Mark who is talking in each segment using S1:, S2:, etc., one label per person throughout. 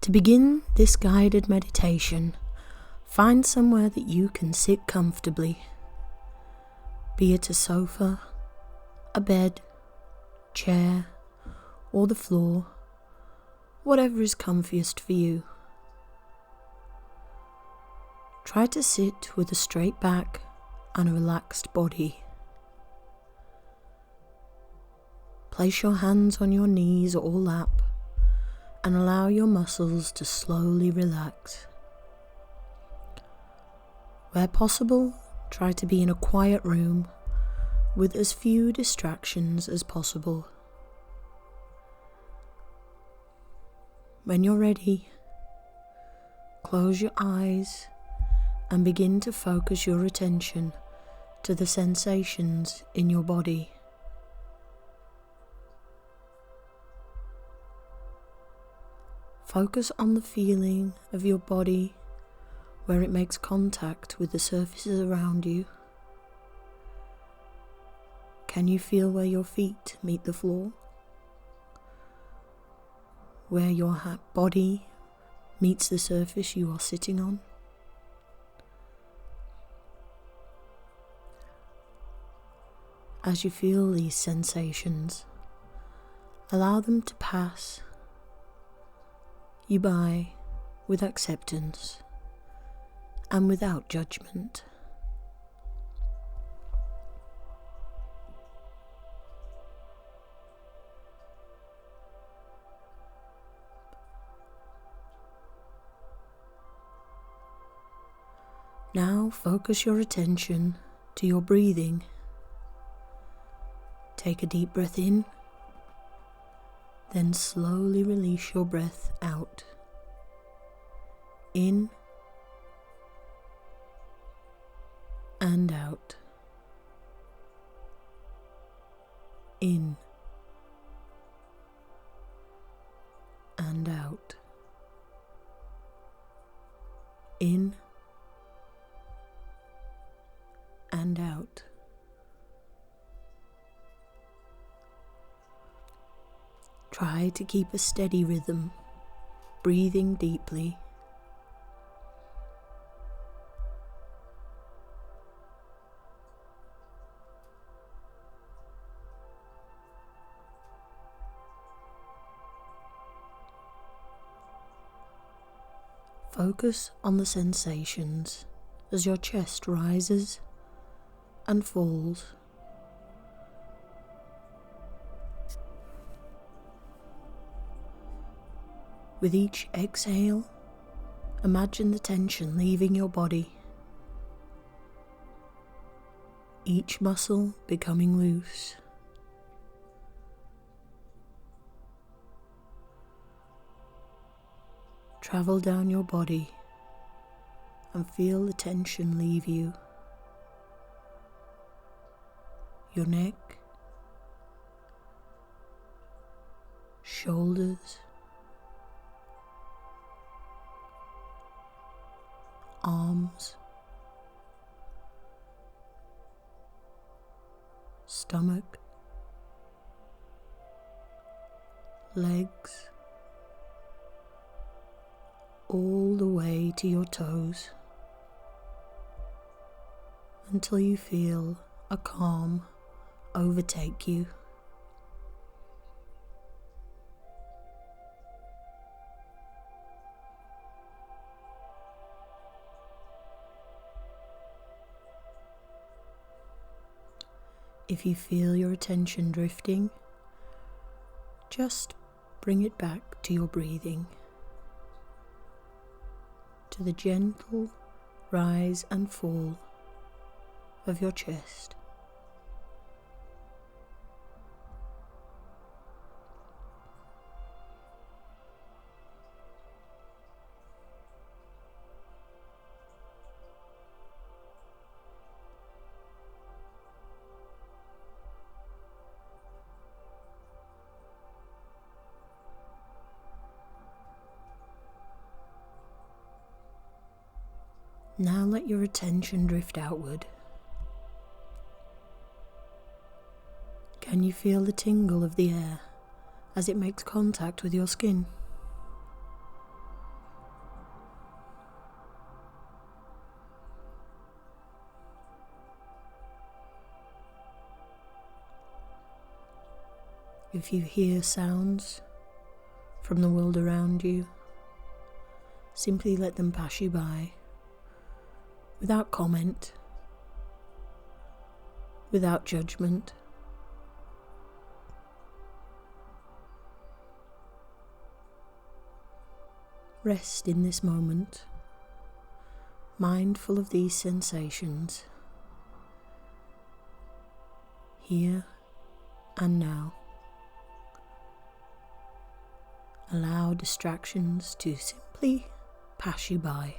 S1: To begin this guided meditation, find somewhere that you can sit comfortably, be it a sofa, a bed, chair, or the floor, whatever is comfiest for you. Try to sit with a straight back and a relaxed body. Place your hands on your knees or lap and allow your muscles to slowly relax. Where possible, try to be in a quiet room with as few distractions as possible. When you're ready, close your eyes and begin to focus your attention to the sensations in your body. Focus on the feeling of your body where it makes contact with the surfaces around you. Can you feel where your feet meet the floor? Where your body meets the surface you are sitting on? As you feel these sensations, allow them to pass you by with acceptance and without judgment. Now focus your attention to your breathing. Take a deep breath in, then slowly release your breath out. In and out. In and out. In and out. Try to keep a steady rhythm, breathing deeply. Focus on the sensations as your chest rises and falls. With each exhale, imagine the tension leaving your body, each muscle becoming loose. Travel down your body and feel the tension leave you. Your neck, shoulders, arms, stomach, legs, all the way to your toes, until you feel a calm overtake you. If you feel your attention drifting, just bring it back to your breathing, to the gentle rise and fall of your chest. Now let your attention drift outward. Can you feel the tingle of the air as it makes contact with your skin? If you hear sounds from the world around you, simply let them pass you by, without comment, without judgment. Rest in this moment, mindful of these sensations, here and now. Allow distractions to simply pass you by.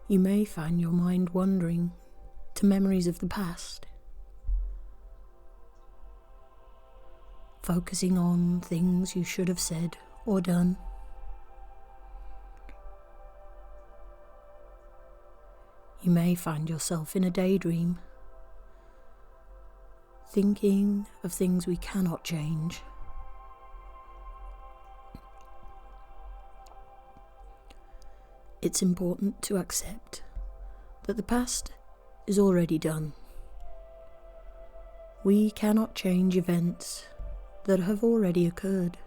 S1: You may find your mind wandering to memories of the past, focusing on things you should have said or done. You may find yourself in a daydream, thinking of things we cannot change. It's important to accept that the past is already done. We cannot change events that have already occurred.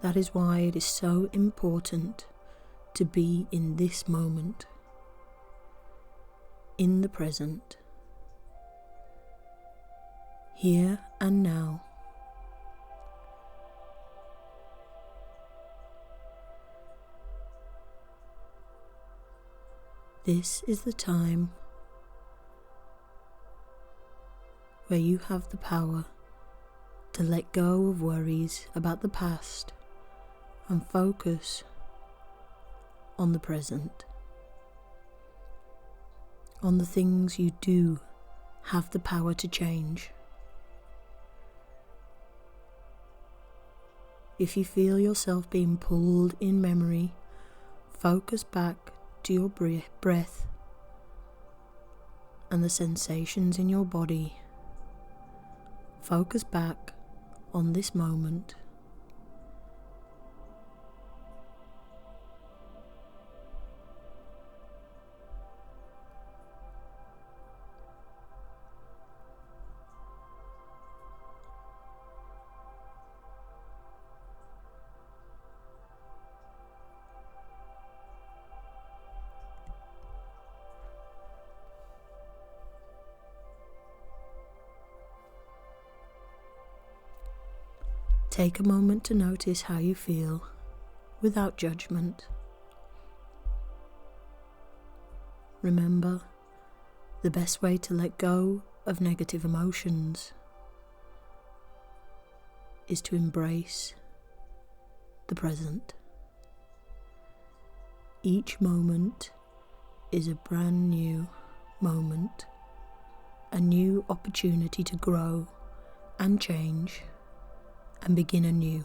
S1: That is why it is so important to be in this moment, in the present, here and now. This is the time where you have the power to let go of worries about the past and focus on the present, on the things you do have the power to change. If you feel yourself being pulled in memory, focus back to your breath and the sensations in your body. Focus back on this moment. Take a moment to notice how you feel, without judgment. Remember, the best way to let go of negative emotions is to embrace the present. Each moment is a brand new moment, a new opportunity to grow and change and begin anew.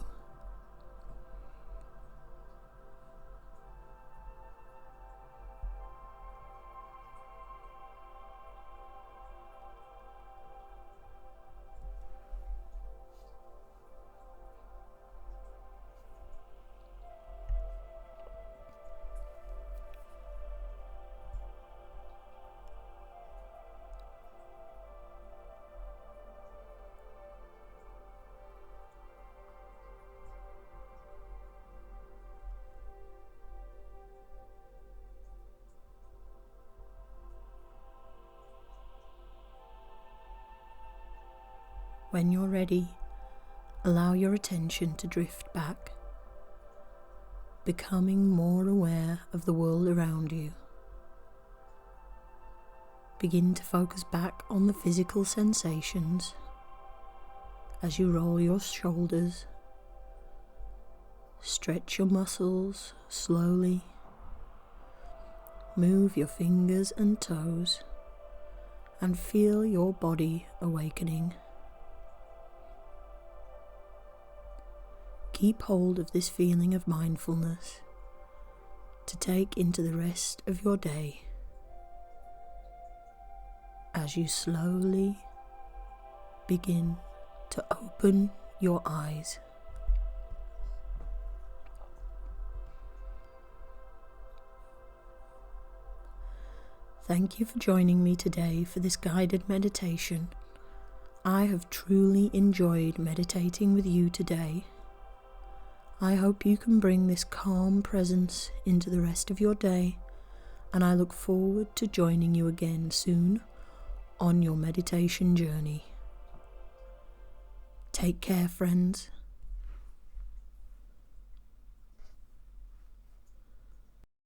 S1: When you're ready, allow your attention to drift back, becoming more aware of the world around you. Begin to focus back on the physical sensations as you roll your shoulders, stretch your muscles slowly, move your fingers and toes, and feel your body awakening. Keep hold of this feeling of mindfulness to take into the rest of your day as you slowly begin to open your eyes. Thank you for joining me today for this guided meditation. I have truly enjoyed meditating with you today. I hope you can bring this calm presence into the rest of your day, and I look forward to joining you again soon on your meditation journey. Take care, friends.